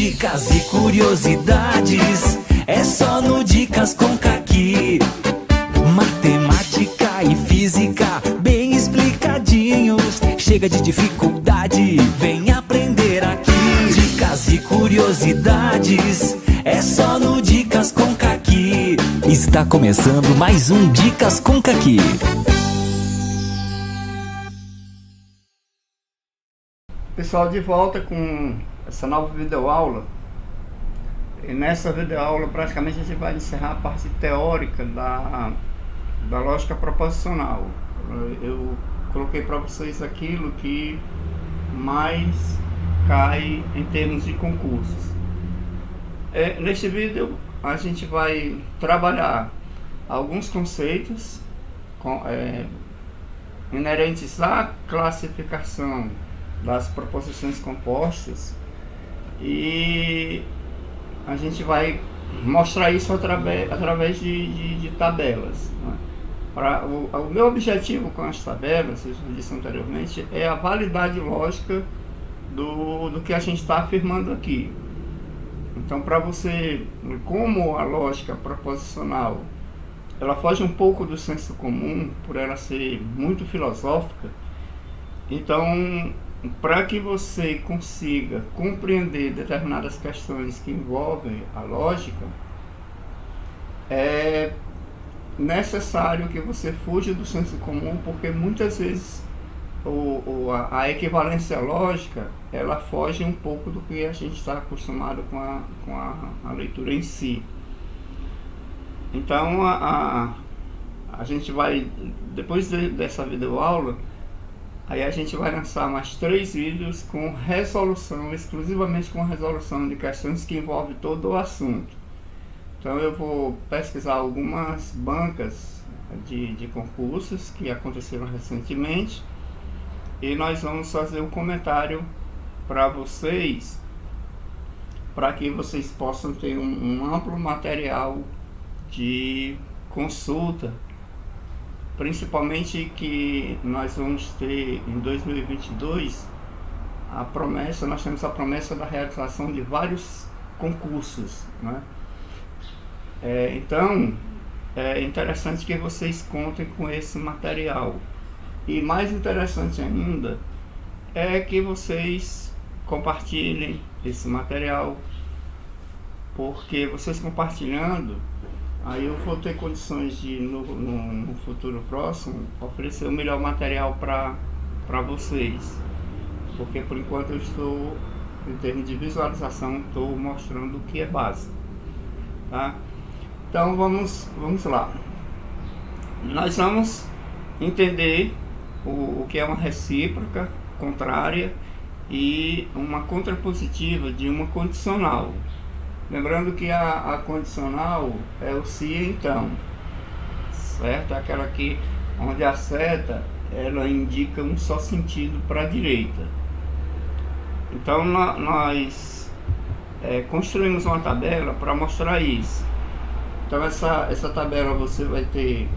Dicas e curiosidades, é só no Dicas com Caqui. Matemática e física, bem explicadinhos. Chega de dificuldade, vem aprender aqui. Dicas e curiosidades, é só no Dicas com Caqui. Está começando mais um Dicas com Caqui. Pessoal, de volta com essa nova videoaula. E nessa videoaula praticamente a gente vai encerrar a parte teórica da lógica proposicional. Eu coloquei para vocês aquilo que mais cai em termos de concursos. Neste vídeo a gente vai trabalhar alguns conceitos inerentes à classificação das proposições compostas, e a gente vai mostrar isso através de tabelas, né? O meu objetivo com as tabelas, eu já disse anteriormente, é a validade lógica do que a gente está afirmando aqui. Então, para você, como a lógica proposicional ela foge um pouco do senso comum, por ela ser muito filosófica, então, para que você consiga compreender determinadas questões que envolvem a lógica, é necessário que você fuja do senso comum, porque muitas vezes a equivalência lógica ela foge um pouco do que a gente está acostumado com a leitura em si. Então, a gente vai, depois dessa videoaula, aí a gente vai lançar mais 3 vídeos com resolução, exclusivamente com resolução de questões que envolvem todo o assunto. Então eu vou pesquisar algumas bancas de concursos que aconteceram recentemente, e nós vamos fazer um comentário para vocês, para que vocês possam ter um amplo material de consulta. Principalmente que nós vamos ter em 2022 nós temos a promessa da realização de vários concursos, né? Então é interessante que vocês contem com esse material, e mais interessante ainda é que vocês compartilhem esse material, porque vocês compartilhando, aí eu vou ter condições de, no futuro próximo, oferecer o melhor material para vocês. Porque por enquanto eu estou, em termos de visualização, estou mostrando o que é básico. Tá? Então vamos lá. Nós vamos entender o que é uma recíproca, contrária, e uma contrapositiva de uma condicional. Lembrando que a condicional é o se e então, certo? Aquela que, onde a seta ela indica um só sentido para a direita. Então nós construímos uma tabela para mostrar isso. Então essa tabela você vai ter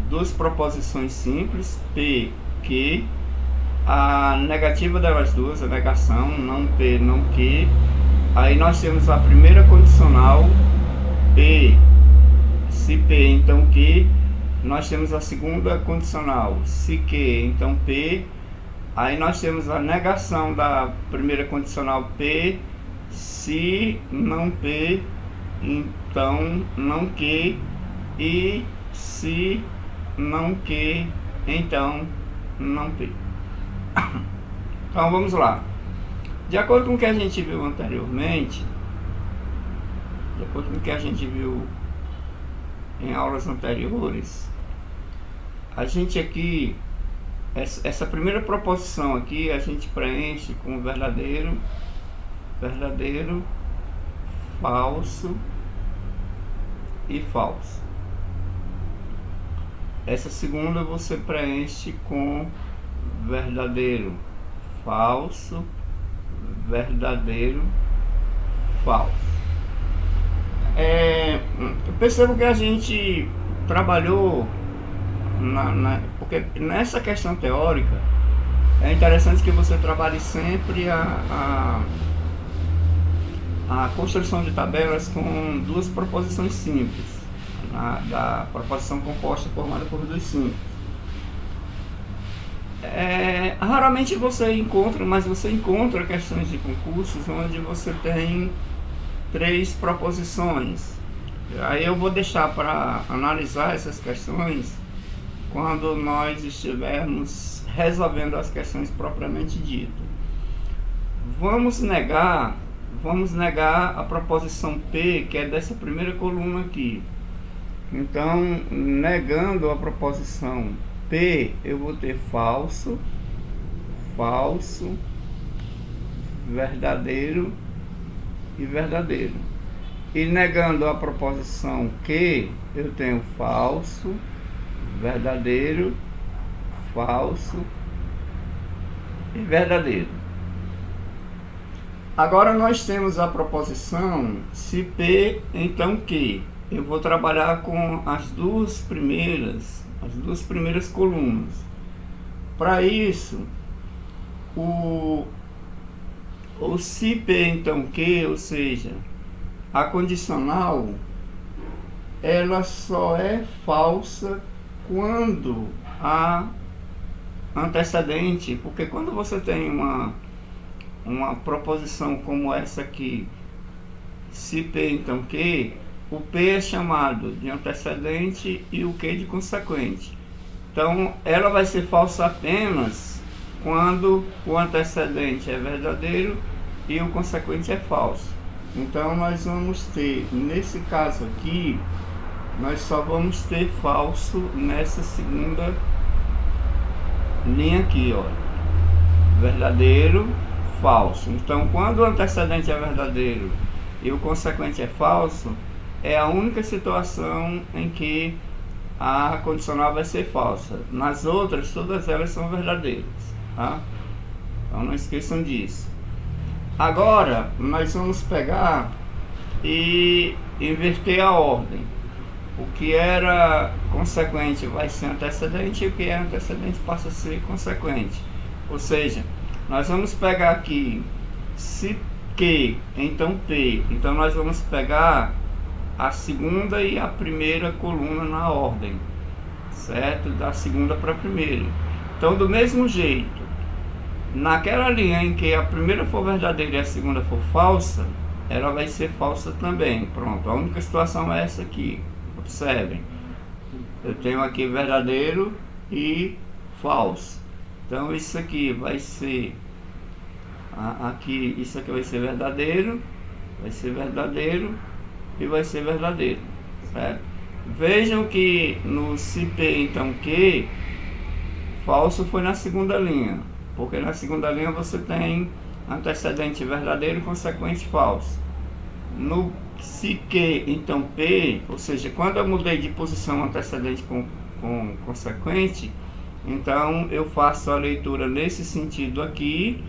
2 proposições simples, P, Q, a negativa delas duas, a negação, não P, não Q. Aí nós temos a primeira condicional, P, se P, então Q. Nós temos a segunda condicional, se Q, então P. Aí nós temos a negação da primeira condicional, P, se não P, então não Q. E se não Q, então não P. Então vamos lá. De acordo com o que a gente viu anteriormente, de acordo com o que a gente viu em aulas anteriores, a gente aqui, essa primeira proposição aqui, a gente preenche com verdadeiro, falso e falso. Essa segunda você preenche com verdadeiro, falso, verdadeiro, falso. Eu percebo que a gente trabalhou porque nessa questão teórica é interessante que você trabalhe sempre a a construção de tabelas com duas proposições simples, da proposição composta formada por dois simples. Raramente você encontra, mas você encontra questões de concursos onde você tem três proposições. Aí eu vou deixar para analisar essas questões quando nós estivermos resolvendo as questões propriamente ditas. Vamos negar a proposição P, que é dessa primeira coluna aqui. Então, negando a proposição P, eu vou ter falso, falso, verdadeiro e verdadeiro. E negando a proposição Q, eu tenho falso, verdadeiro, falso e verdadeiro. Agora nós temos a proposição se P, então Q. Eu vou trabalhar com as duas primeiras colunas. Para isso, o se P, então Q, ou seja, a condicional, ela só é falsa quando a antecedente, porque quando você tem uma proposição como essa aqui, se P, então Q, o P é chamado de antecedente e o Q de consequente. Então, ela vai ser falsa apenas quando o antecedente é verdadeiro e o consequente é falso. Então, nós vamos ter, nesse caso aqui, nós só vamos ter falso nessa segunda linha aqui, ó. Verdadeiro, falso. Então, quando o antecedente é verdadeiro e o consequente é falso, é a única situação em que a condicional vai ser falsa. Nas outras, todas elas são verdadeiras, tá? Então, não esqueçam disso. Agora, nós vamos pegar e inverter a ordem. O que era consequente vai ser antecedente e o que é antecedente passa a ser consequente. Ou seja, nós vamos pegar aqui se Q, então P. Então nós vamos pegar a segunda e a primeira coluna na ordem, certo? Da segunda para a primeira. Então, do mesmo jeito, naquela linha em que a primeira for verdadeira e a segunda for falsa, ela vai ser falsa também. Pronto, a única situação é essa aqui. Observem, eu tenho aqui verdadeiro e falso. Então isso aqui vai ser isso aqui vai ser verdadeiro e vai ser verdadeiro, certo? Vejam que no se P, então Q, falso foi na segunda linha, porque na segunda linha você tem antecedente verdadeiro e consequente falso. No se Q, então P, ou seja, quando eu mudei de posição antecedente com consequente, então eu faço a leitura nesse sentido aqui,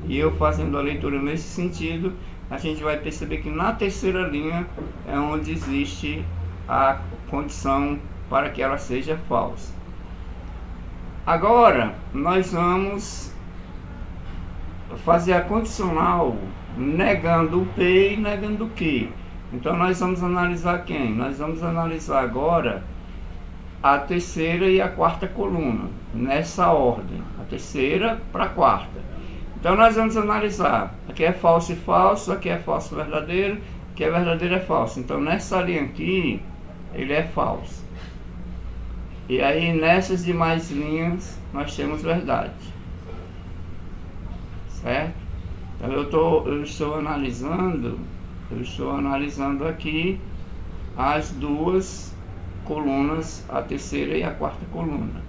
e eu fazendo a leitura nesse sentido, a gente vai perceber que na terceira linha é onde existe a condição para que ela seja falsa. Agora, nós vamos fazer a condicional negando o P e negando o Q. Então nós vamos analisar quem? Nós vamos analisar agora a terceira e a quarta coluna, nessa ordem, a terceira para a quarta. Então nós vamos analisar, aqui é falso e falso, aqui é falso e verdadeiro, aqui é verdadeiro e falso. Então nessa linha aqui, ele é falso. E aí nessas demais linhas, nós temos verdade. Certo? Então eu estou analisando aqui as duas colunas, a terceira e a quarta coluna.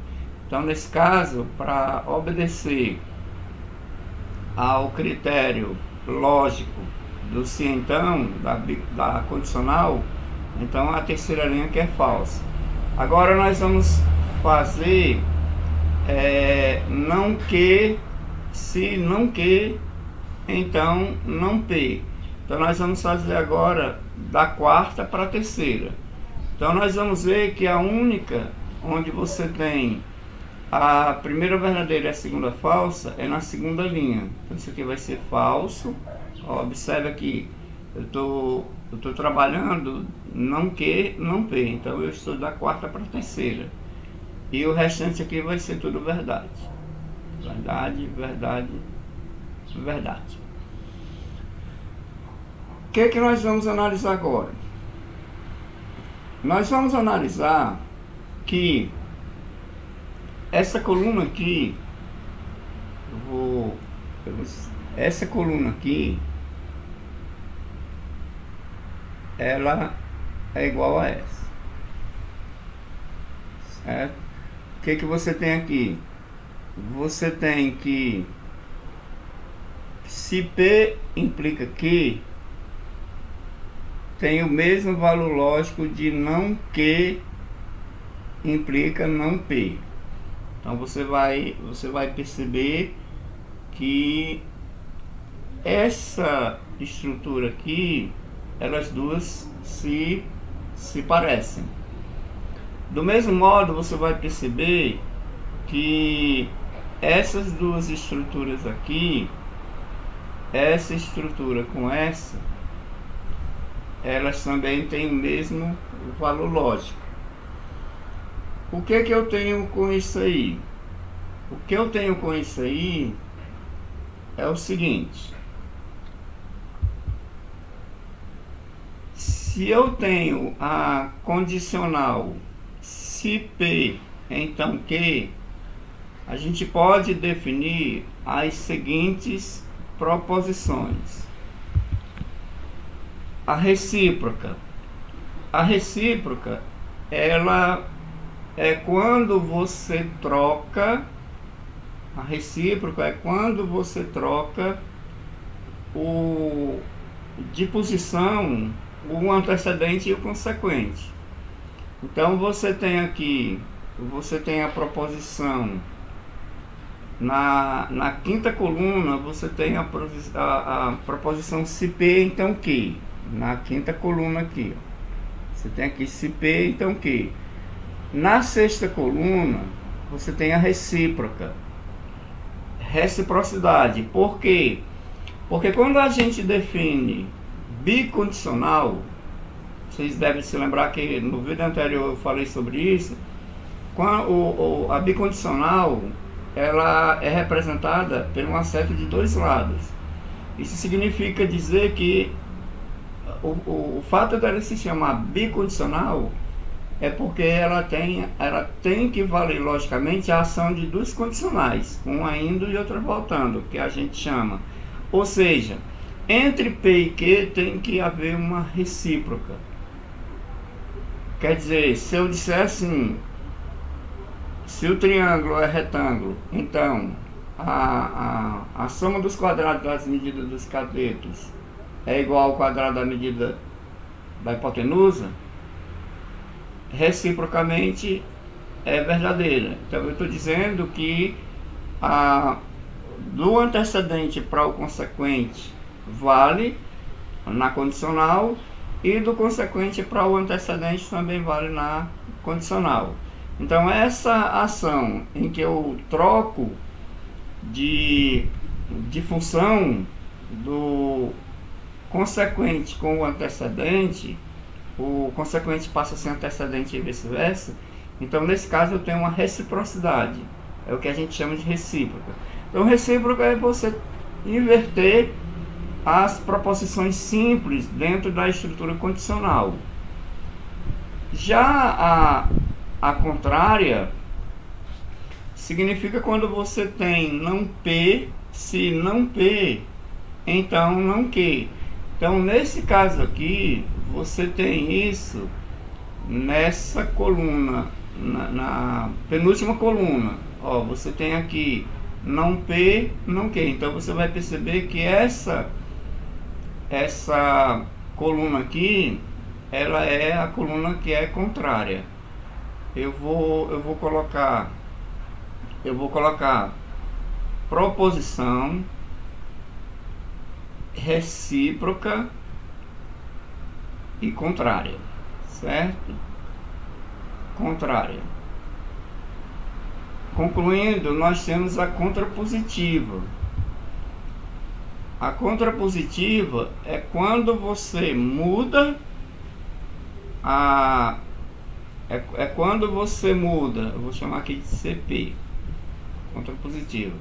Então nesse caso, para obedecer ao critério lógico do se então, da condicional, então a terceira linha que é falsa. Agora nós vamos fazer não que, se não que, então não P. Então nós vamos fazer agora da quarta para a terceira. Então nós vamos ver que a única onde você tem a primeira verdadeira e a segunda falsa é na segunda linha. Então isso aqui vai ser falso. Ó, observe aqui, eu tô trabalhando não Q, não P. Então eu estou da quarta para a terceira. E o restante aqui vai ser tudo verdade. Verdade, verdade, verdade. O que é que nós vamos analisar agora? Nós vamos analisar que essa coluna aqui, essa coluna aqui, ela é igual a essa, certo? O que você tem aqui? Você tem que, se P implica Q, tem o mesmo valor lógico de não Q implica não P. Então você vai perceber que essa estrutura aqui, elas duas se parecem. Do mesmo modo, você vai perceber que essas duas estruturas aqui, essa estrutura com essa, elas também têm o mesmo valor lógico. O que que eu tenho com isso aí? O que eu tenho com isso aí é o seguinte: se eu tenho a condicional se P, então Q, a gente pode definir as seguintes proposições. A recíproca. A recíproca, ela é quando você troca, a recíproca é quando você troca de posição o antecedente e o consequente. Então você tem aqui, você tem a proposição na quinta coluna, você tem a proposição se P, então Q. Na quinta coluna aqui, ó, você tem aqui se P, então Q. Na sexta coluna, você tem a recíproca, reciprocidade. Por quê? Porque quando a gente define bicondicional, vocês devem se lembrar que no vídeo anterior eu falei sobre isso. A bicondicional, ela é representada por uma seta de dois lados. Isso significa dizer que o fato dela se chamar bicondicional é porque ela tem que valer logicamente a ação de duas condicionais, uma indo e outra voltando, que a gente chama. Ou seja, entre P e Q tem que haver uma recíproca. Quer dizer, se eu disser assim, se o triângulo é retângulo, então a soma dos quadrados das medidas dos catetos é igual ao quadrado da medida da hipotenusa, reciprocamente é verdadeira. Então eu estou dizendo que do antecedente para o consequente vale na condicional, e do consequente para o antecedente também vale na condicional. Então essa ação em que eu troco de função do consequente com o antecedente, o consequente passa a ser antecedente e vice-versa. Então nesse caso eu tenho uma reciprocidade, é o que a gente chama de recíproca. Então recíproca é você inverter as proposições simples dentro da estrutura condicional. Já a contrária significa quando você tem não P, se não P, então não Q. Então nesse caso aqui, você tem isso nessa coluna, na penúltima coluna. Ó, você tem aqui não P, não Q. Então você vai perceber que essa coluna aqui, ela é a coluna que é contrária. Eu vou colocar proposição recíproca e contrária, certo? Contrária. Concluindo, nós temos a contrapositiva. A contrapositiva é quando você muda quando você muda, eu vou chamar aqui de CP, contrapositiva.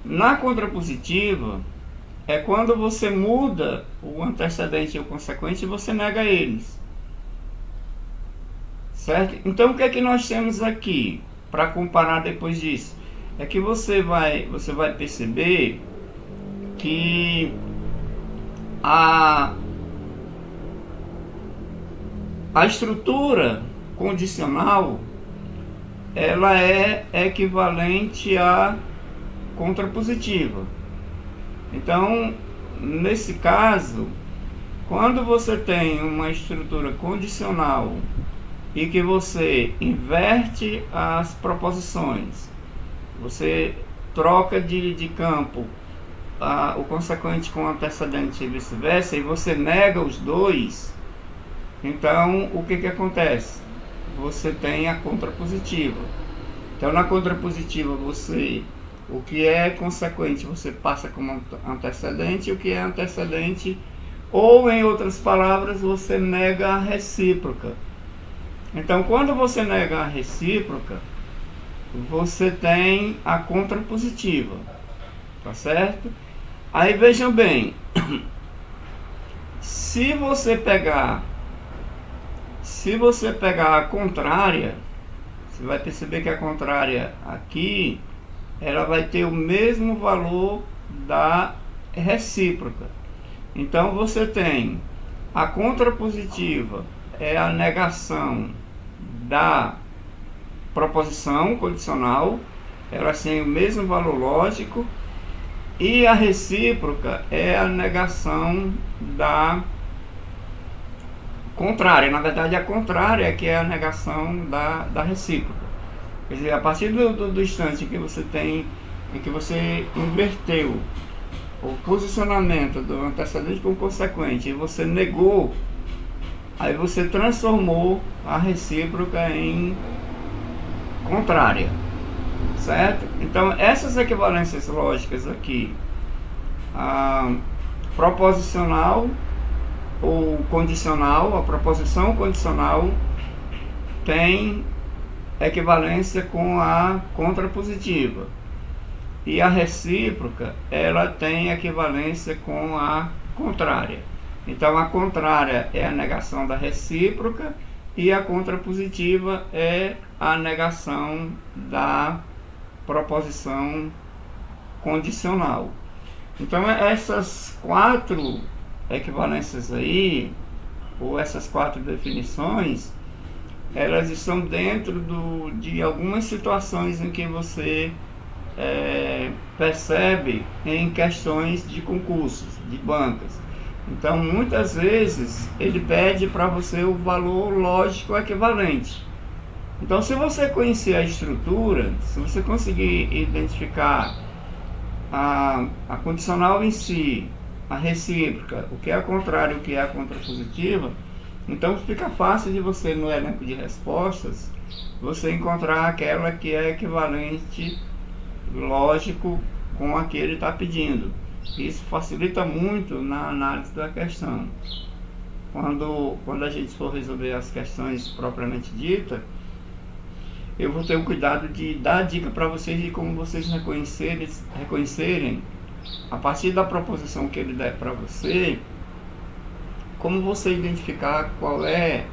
Na contrapositiva é quando você muda o antecedente e o consequente e você nega eles, certo? Então o que é que nós temos aqui para comparar depois disso? É que você vai perceber que a estrutura condicional ela é equivalente à contrapositiva. Então, nesse caso, quando você tem uma estrutura condicional e que você inverte as proposições, você troca de campo o consequente com o antecedente e vice-versa, e você nega os dois, então o que acontece? Você tem a contrapositiva. Então na contrapositiva o que é consequente você passa como antecedente, e o que é antecedente, ou em outras palavras, você nega a recíproca. Então quando você nega a recíproca, você tem a contrapositiva, tá certo? Aí vejam bem, se você pegar a contrária, você vai perceber que a contrária aqui, ela vai ter o mesmo valor da recíproca. Então você tem a contrapositiva, é a negação da proposição condicional, ela tem o mesmo valor lógico, e a recíproca é a negação da contrária. Na verdade, a contrária é que é a negação da recíproca. Quer dizer, a partir do instante que você tem, em que você inverteu o posicionamento do antecedente com o consequente, e você negou, aí você transformou a recíproca em contrária, certo? Então essas equivalências lógicas aqui, a proposicional ou condicional, a proposição condicional tem equivalência com a contrapositiva, e a recíproca ela tem equivalência com a contrária. Então a contrária é a negação da recíproca e a contrapositiva é a negação da proposição condicional. Então essas quatro equivalências aí, ou essas quatro definições, elas estão dentro de algumas situações em que você percebe em questões de concursos, de bancas. Então muitas vezes ele pede para você o valor lógico equivalente. Então se você conhecer a estrutura, se você conseguir identificar a condicional em si, a recíproca, o que é a contrária e o que é a contrapositiva, então fica fácil de você, no elenco de respostas, você encontrar aquela que é equivalente lógico com a que ele está pedindo. Isso facilita muito na análise da questão. Quando a gente for resolver as questões propriamente ditas, eu vou ter o cuidado de dar dica para vocês de como vocês reconhecerem, a partir da proposição que ele der para você, como você identificar qual é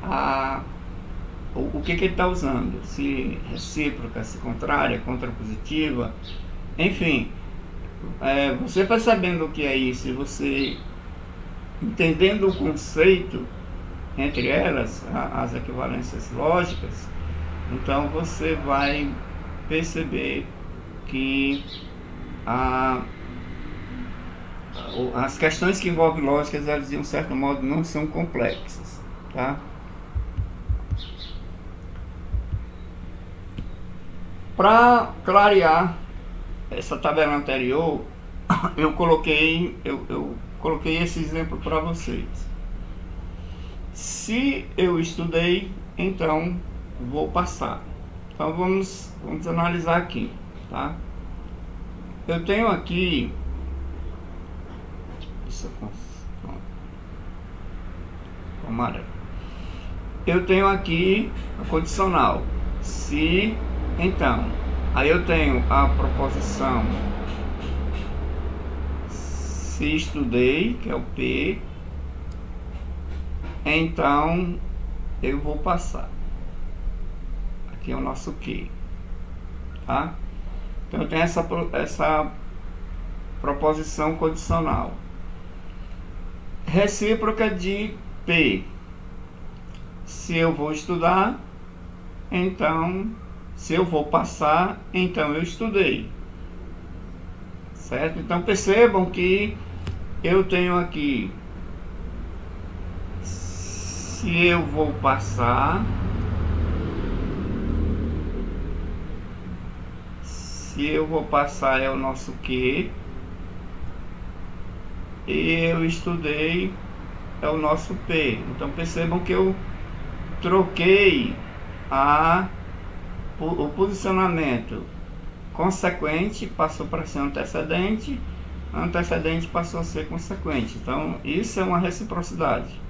o que ele está usando, se recíproca, se contrária, contrapositiva, enfim. Você percebendo o que é isso e você entendendo o conceito entre elas, as equivalências lógicas, então você vai perceber que as questões que envolvem lógicas, elas de um certo modo não são complexas, tá? Para clarear essa tabela anterior, eu coloquei esse exemplo para vocês. Se eu estudei, então vou passar. Então vamos analisar aqui, tá? Eu tenho aqui isso, amarelo. Eu tenho aqui a condicional. Se, então, aí eu tenho a proposição se estudei, que é o P, então eu vou passar. Aqui é o nosso Q, tá? Então eu tenho essa proposição condicional. Recíproca de P. Se eu vou estudar, então, se eu vou passar, então eu estudei. Certo? Então percebam que eu tenho aqui, se eu vou passar, se eu vou passar é o nosso Q, e eu estudei é o nosso P. Então percebam que eu troquei o posicionamento consequente, passou para ser antecedente, antecedente passou a ser consequente. Então isso é uma reciprocidade.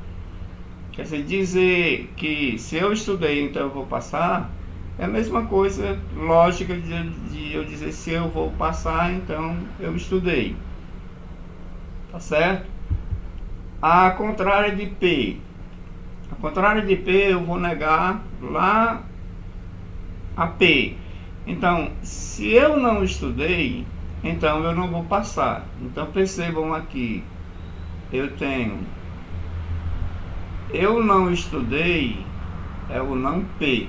Quer dizer que se eu estudei, então eu vou passar, é a mesma coisa lógica de eu dizer se eu vou passar, então eu estudei. Tá certo? A contrária de P. A contrária de P eu vou negar lá a P. Então, se eu não estudei, então eu não vou passar. Então percebam aqui, eu tenho eu não estudei é o não P.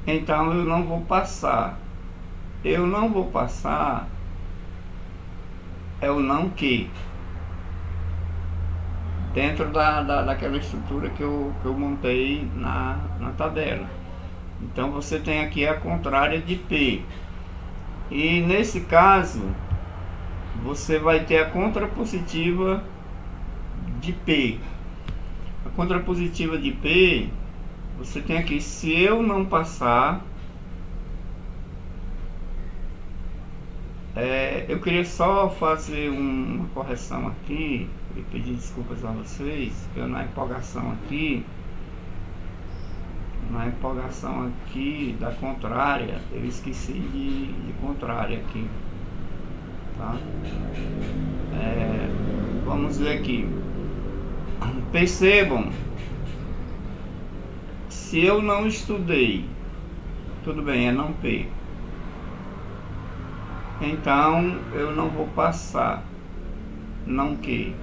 Então eu não vou passar. Eu não vou passar é o não Q. Dentro daquela estrutura que eu montei na tabela. Então você tem aqui a contrária de P. E nesse caso, você vai ter a contrapositiva de P. A contrapositiva de P, você tem aqui, se eu não passar, eu queria só fazer uma correção aqui, e pedir desculpas a vocês, eu na empolgação aqui da contrária, eu esqueci de contrária aqui, tá? Vamos ver aqui. Percebam, se eu não estudei, tudo bem, é não P. Então eu não vou passar, não Q.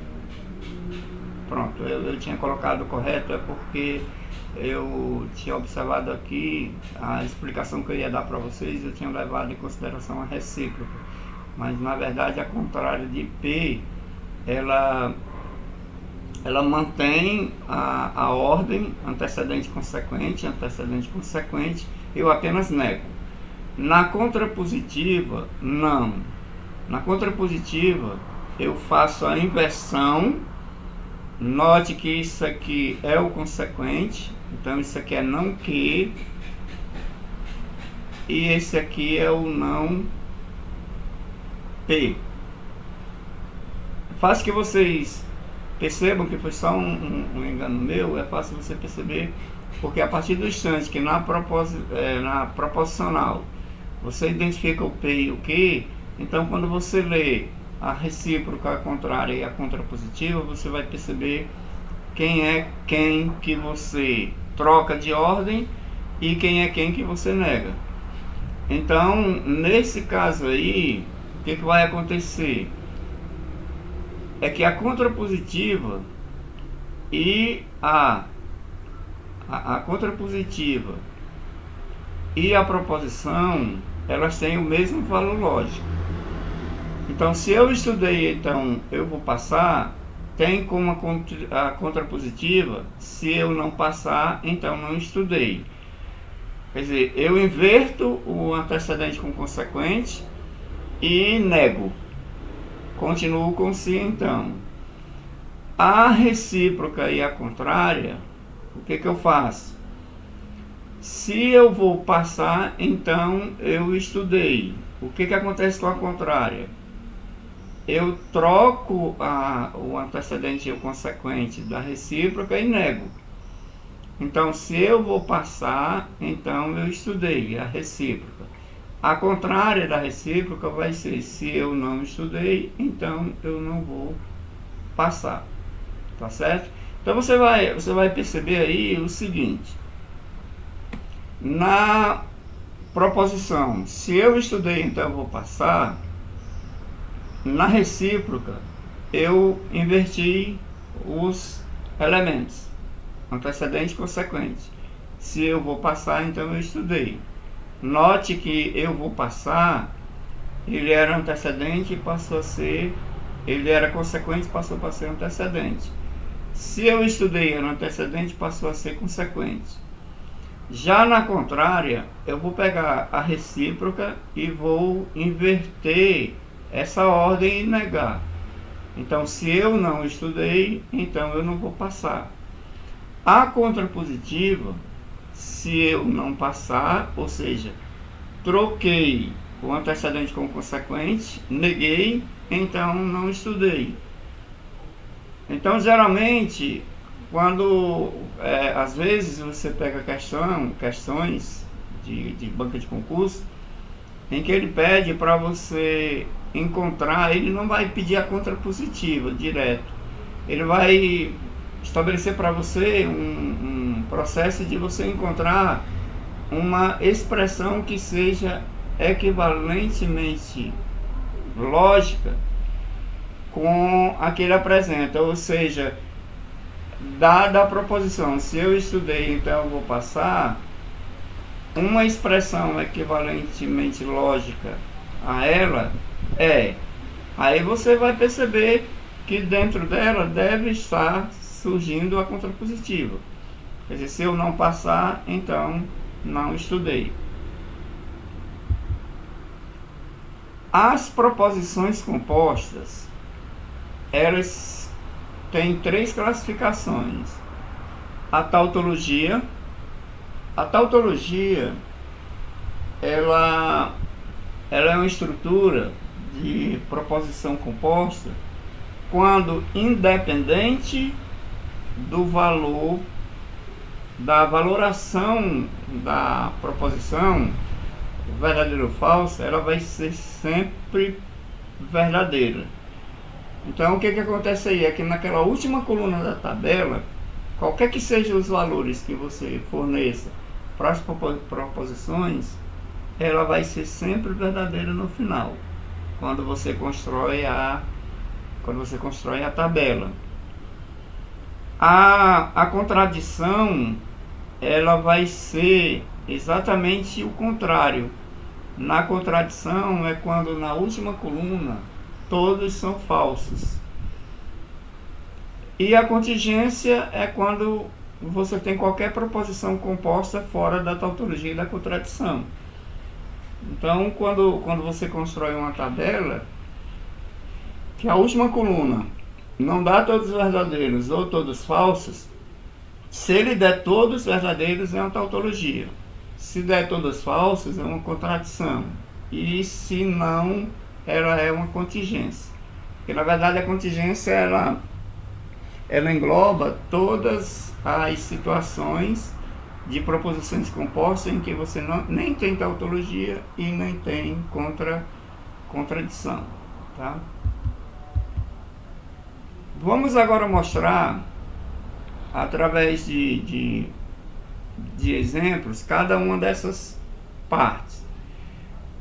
Pronto, eu tinha colocado correto, é porque eu tinha observado aqui a explicação que eu ia dar para vocês, eu tinha levado em consideração a recíproca, mas na verdade a contrária de P, ela mantém a ordem antecedente consequente, eu apenas nego. Na contrapositiva, não. Na contrapositiva, eu faço a inversão. Note que isso aqui é o consequente, então isso aqui é não Q, e esse aqui é o não P. Fácil que vocês percebam que foi só um engano meu, é fácil você perceber, porque a partir do instante que na proposicional você identifica o P e o Q, então quando você lê a recíproca, a contrária e a contrapositiva, você vai perceber quem é quem que você troca de ordem e quem é quem que você nega. Então, nesse caso aí, o que vai acontecer? É que a contrapositiva e a contrapositiva e a proposição, elas têm o mesmo valor lógico. Então, se eu estudei, então eu vou passar, tem como a contrapositiva, se eu não passar, então não estudei. Quer dizer, eu inverto o antecedente com o consequente e nego. Continuo com se, então. A recíproca e a contrária, o que eu faço? Se eu vou passar, então eu estudei. O que acontece com a contrária? eu troco o antecedente e o consequente da recíproca e nego. Então, se eu vou passar, então eu estudei a recíproca. A contrária da recíproca vai ser, se eu não estudei, então eu não vou passar. Tá certo? Então você vai perceber aí o seguinte. Na proposição, se eu estudei, então eu vou passar. Na recíproca, eu inverti os elementos, antecedente e consequente. Se eu vou passar, então eu estudei. Note que eu vou passar, ele era antecedente e passou a ser, ele era consequente e passou a ser antecedente. Se eu estudei, era antecedente, passou a ser consequente. Já na contrária, eu vou pegar a recíproca e vou inverter essa ordem e negar. Então, se eu não estudei, então eu não vou passar. A contrapositiva, se eu não passar, ou seja, troquei o antecedente com o consequente, neguei, então não estudei. Então, geralmente, quando às vezes você pega questões de banca de concurso, em que ele pede para você encontrar, ele não vai pedir a contrapositiva direto, ele vai estabelecer para você um processo de você encontrar uma expressão que seja equivalentemente lógica com a que ele apresenta, ou seja, dada a proposição, se eu estudei, então eu vou passar, uma expressão equivalentemente lógica a ela aí você vai perceber que dentro dela deve estar surgindo a contrapositiva. Quer dizer, se eu não passar, então não estudei. As proposições compostas, elas têm 3 classificações. A tautologia. A tautologia, ela é uma estrutura de proposição composta quando independente do valor, da valoração da proposição, verdadeira ou falsa, ela vai ser sempre verdadeira. Então, o que acontece aí é que naquela última coluna da tabela, qualquer que sejam os valores que você forneça para as proposições, ela vai ser sempre verdadeira no final, quando você constrói a tabela. A contradição, ela vai ser exatamente o contrário. Na contradição é quando na última coluna todos são falsos. E a contingência é quando você tem qualquer proposição composta fora da tautologia e da contradição. Então, quando você constrói uma tabela, que a última coluna não dá todos verdadeiros ou todos falsos, se ele der todos verdadeiros é uma tautologia. Se der todos falsos é uma contradição. E se não, ela é uma contingência. Porque na verdade a contingência ela engloba todas as situações de proposições compostas em que você nem tem tautologia e nem tem contradição. Tá? Vamos agora mostrar, através de exemplos, cada uma dessas partes.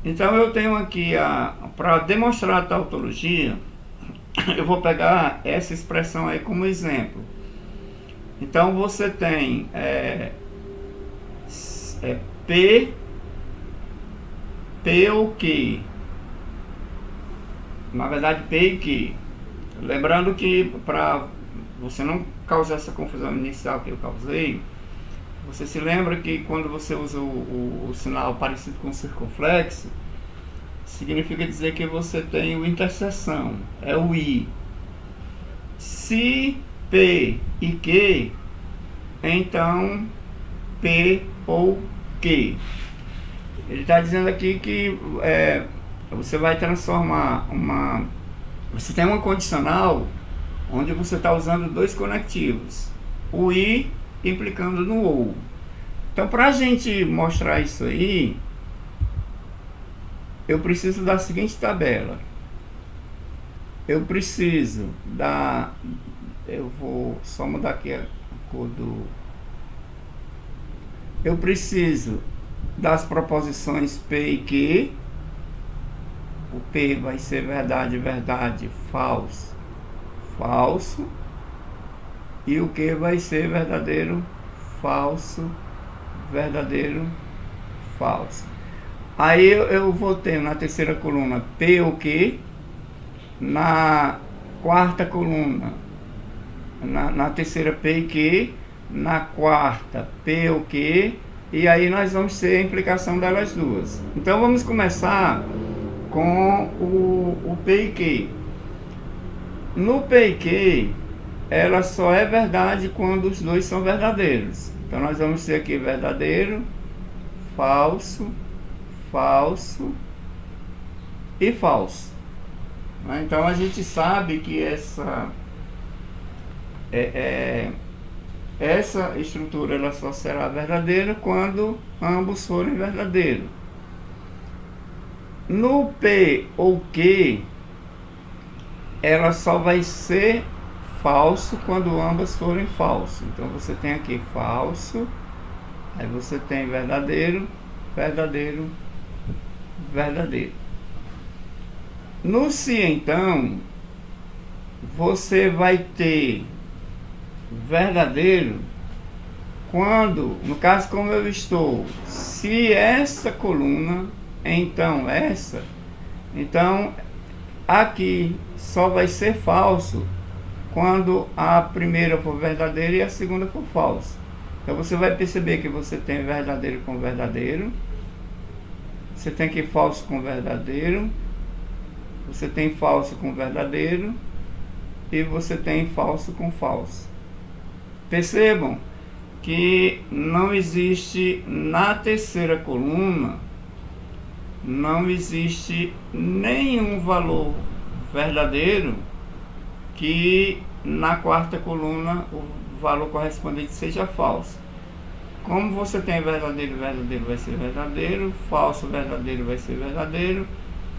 Então eu tenho aqui, para demonstrar a tautologia, eu vou pegar essa expressão aí como exemplo. Então você tem P ou Q. Na verdade, P e Q. Lembrando que para você não causar essa confusão inicial que eu causei, você se lembra que quando você usa o sinal parecido com circunflexo, significa dizer que você tem o interseção, é o I. Se P e Q, então P ou Q. Ele está dizendo aqui que você vai transformar você tem uma condicional onde você está usando dois conectivos, o I implicando no OU. Então, para a gente mostrar isso aí, eu preciso da seguinte tabela. Eu preciso da... Eu vou só mudar aqui a cor do... Eu preciso das proposições P e Q. O P vai ser verdade, verdade, falso, falso. E o Q vai ser verdadeiro, falso, verdadeiro, falso. Aí eu vou ter na terceira coluna P ou Q. Na quarta coluna, na terceira P e Q. Na quarta P ou Q. E aí nós vamos ter a implicação delas duas. Então vamos começar com o P e Q. No P e Q, ela só é verdade quando os dois são verdadeiros. Então nós vamos ter aqui verdadeiro, falso, falso e falso. Então a gente sabe que essa estrutura ela só será verdadeira quando ambos forem verdadeiros. No P ou Q, ela só vai ser falso quando ambas forem falso. Então você tem aqui falso, aí você tem verdadeiro, verdadeiro, verdadeiro. No se então, você vai ter verdadeiro quando, no caso como eu estou, se essa coluna, então essa, então aqui só vai ser falso quando a primeira for verdadeira e a segunda for falsa. Então você vai perceber que você tem verdadeiro com verdadeiro, você tem aqui falso com verdadeiro, você tem falso com verdadeiro e você tem falso com falso. Percebam que não existe na terceira coluna, não existe nenhum valor verdadeiro que na quarta coluna o valor correspondente seja falso. Como você tem verdadeiro, verdadeiro vai ser verdadeiro, falso, verdadeiro vai ser verdadeiro,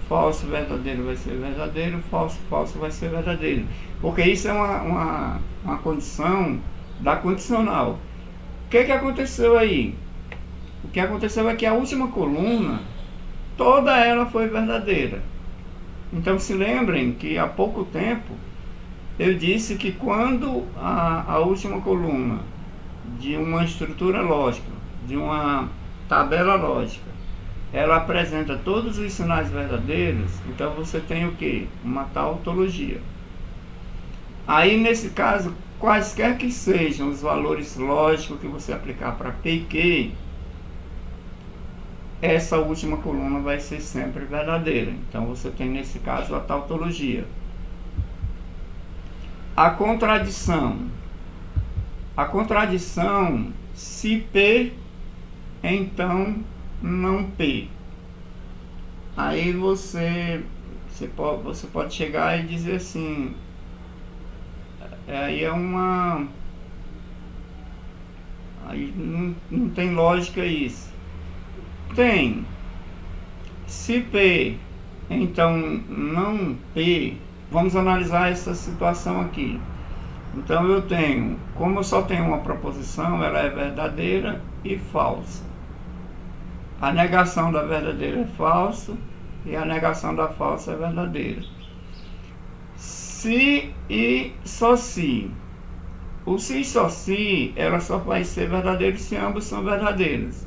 falso, verdadeiro vai ser verdadeiro, falso, falso vai ser verdadeiro. Porque isso é uma condição da condicional. O que aconteceu aí? O que aconteceu é que a última coluna, toda ela foi verdadeira. Então se lembrem que há pouco tempo eu disse que quando a última coluna de uma estrutura lógica, de uma tabela lógica, ela apresenta todos os sinais verdadeiros, então você tem o que? Uma tautologia. Aí nesse caso, quaisquer que sejam os valores lógicos que você aplicar para P e Q, essa última coluna vai ser sempre verdadeira. Então você tem nesse caso a tautologia. A contradição. A contradição, se P, então não P. Aí você pode chegar e dizer assim, aí aí não tem lógica isso. Tem. Se P, então não P, vamos analisar essa situação aqui. Então eu tenho, como eu só tenho uma proposição, ela é verdadeira e falsa. A negação da verdadeira é falso e a negação da falsa é verdadeira. Se e só se. O se e só se, ela só vai ser verdadeira se ambos são verdadeiros.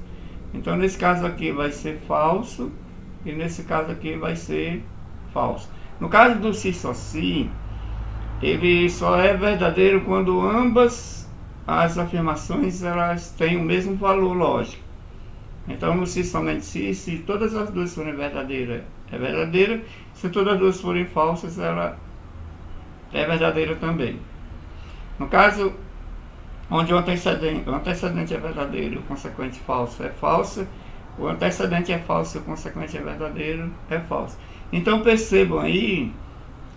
Então nesse caso aqui vai ser falso e nesse caso aqui vai ser falso. No caso do se e só se, ele só é verdadeiro quando ambas as afirmações elas têm o mesmo valor lógico. Então no se somente se todas as duas forem verdadeiras, é verdadeira. Se todas as duas forem falsas, ela é verdadeira também. No caso onde o antecedente é verdadeiro e o consequente falso é falsa, o antecedente é falso e o consequente é verdadeiro é falso. Então percebam aí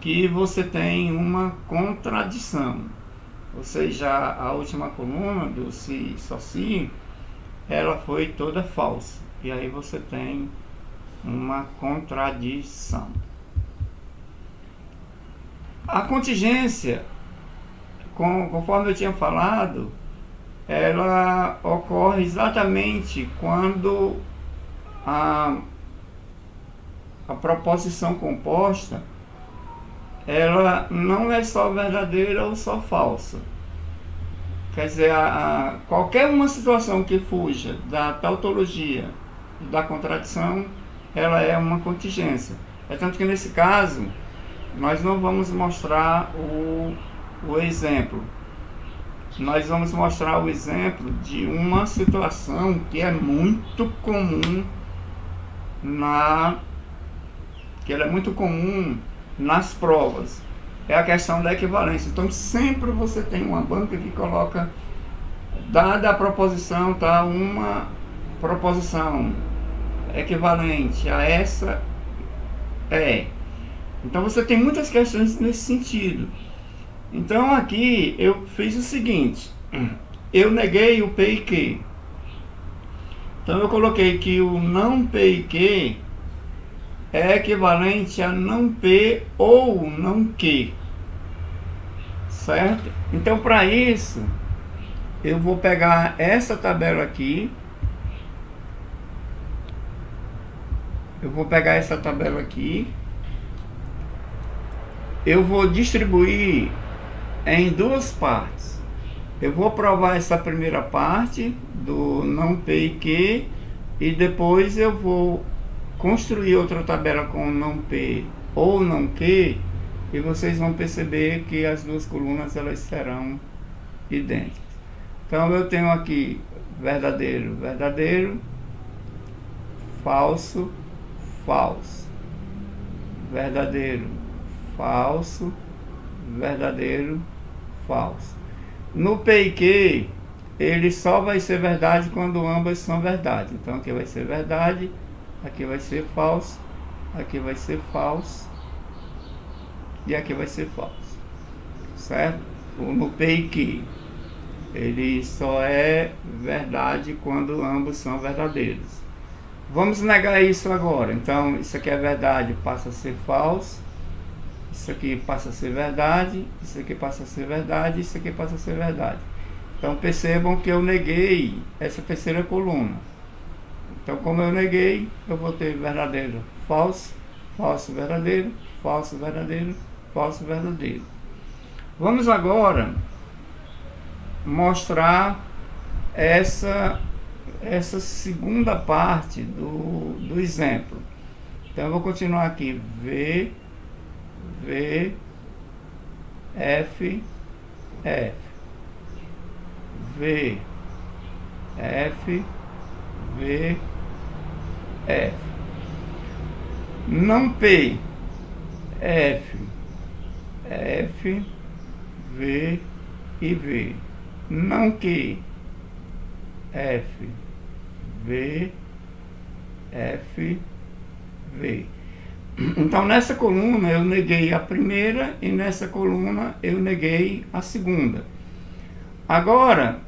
que você tem uma contradição. Ou seja, a última coluna do si, só si, ela foi toda falsa. E aí você tem uma contradição. A contingência, conforme eu tinha falado, ela ocorre exatamente quando a proposição composta ela não é só verdadeira ou só falsa. Quer dizer, qualquer uma situação que fuja da tautologia e da contradição, ela é uma contingência. É tanto que nesse caso, nós não vamos mostrar o exemplo. Nós vamos mostrar o exemplo de uma situação que é muito comum nas provas. É a questão da equivalência. Então sempre você tem uma banca que coloca, dada a proposição, tá, uma proposição equivalente a essa é. Então você tem muitas questões nesse sentido. Então aqui eu fiz o seguinte: eu neguei o P e Q. Então eu coloquei que o não P e Q é equivalente a não P ou não Q, certo? Então para isso eu vou pegar essa tabela aqui, eu vou distribuir em duas partes. Eu vou provar essa primeira parte do não P e Q e depois eu vou construir outra tabela com não P ou não Q e vocês vão perceber que as duas colunas elas serão idênticas. Então eu tenho aqui verdadeiro, verdadeiro, falso, falso, verdadeiro, falso, verdadeiro, falso. No P e Q, ele só vai ser verdade quando ambas são verdade. Então aqui vai ser verdade, aqui vai ser falso, aqui vai ser falso e aqui vai ser falso, certo? No P e Q, ele só é verdade quando ambos são verdadeiros. Vamos negar isso agora. Então isso aqui é verdade, passa a ser falso. Isso aqui passa a ser verdade, isso aqui passa a ser verdade, isso aqui passa a ser verdade. Então percebam que eu neguei essa terceira coluna. Então como eu neguei, eu vou ter verdadeiro, falso, falso, verdadeiro, falso, verdadeiro, falso, verdadeiro. Vamos agora mostrar essa segunda parte do exemplo. Então eu vou continuar aqui, V, F, F, V, F, V, F. Não P, F, F, V e V. Não Q, F, V, F, V. Então nessa coluna eu neguei a primeira e nessa coluna eu neguei a segunda. Agora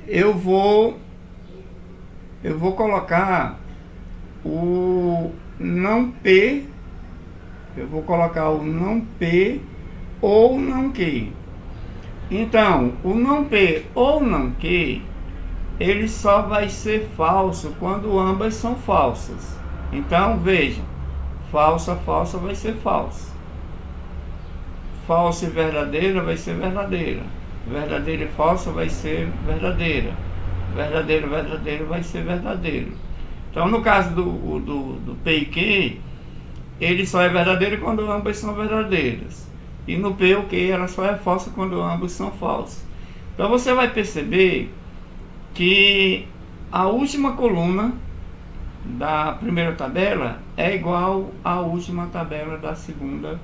eu vou colocar o não P, eu vou colocar o não P ou não Q. Então o não P ou não Q, ele só vai ser falso quando ambas são falsas. Então veja, falsa, falsa vai ser falsa. Falsa e verdadeira vai ser verdadeira. Verdadeira e falsa vai ser verdadeira. Verdadeiro, verdadeiro vai ser verdadeiro. Então no caso do P e Q, ele só é verdadeiro quando ambas são verdadeiras. E no P ou Q ela só é falsa quando ambos são falsos. Então você vai perceber que a última coluna da primeira tabela é igual à última tabela da segunda,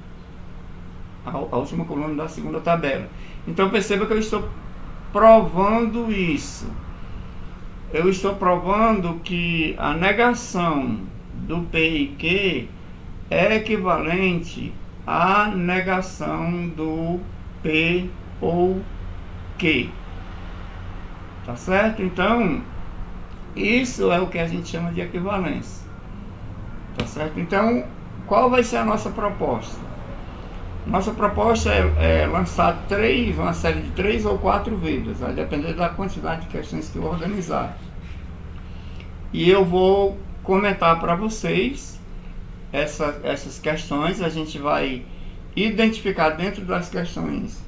a última coluna da segunda tabela. Então perceba que eu estou provando isso. Eu estou provando que a negação do P e Q é equivalente a negação do P ou Q. Tá certo? Então, isso é o que a gente chama de equivalência. Tá certo? Então, qual vai ser a nossa proposta? Nossa proposta é lançar uma série de 3 ou 4 vídeos, vai depender da quantidade de questões que eu organizar. E eu vou comentar para vocês essas questões. A gente vai identificar dentro das questões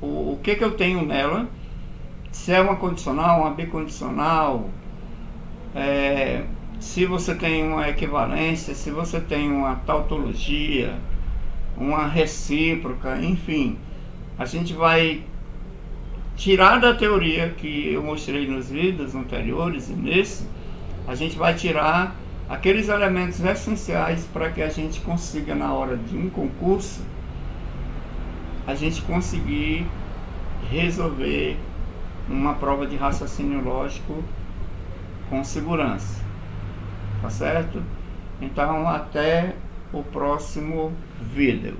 o que eu tenho nela, se é uma condicional, uma bicondicional, se você tem uma equivalência, se você tem uma tautologia, uma recíproca, enfim. A gente vai tirar da teoria que eu mostrei nos vídeos anteriores e nesse, a gente vai tirar aqueles elementos essenciais para que a gente consiga, na hora de um concurso, a gente conseguir resolver uma prova de raciocínio lógico com segurança. Tá certo? Então, até o próximo vídeo.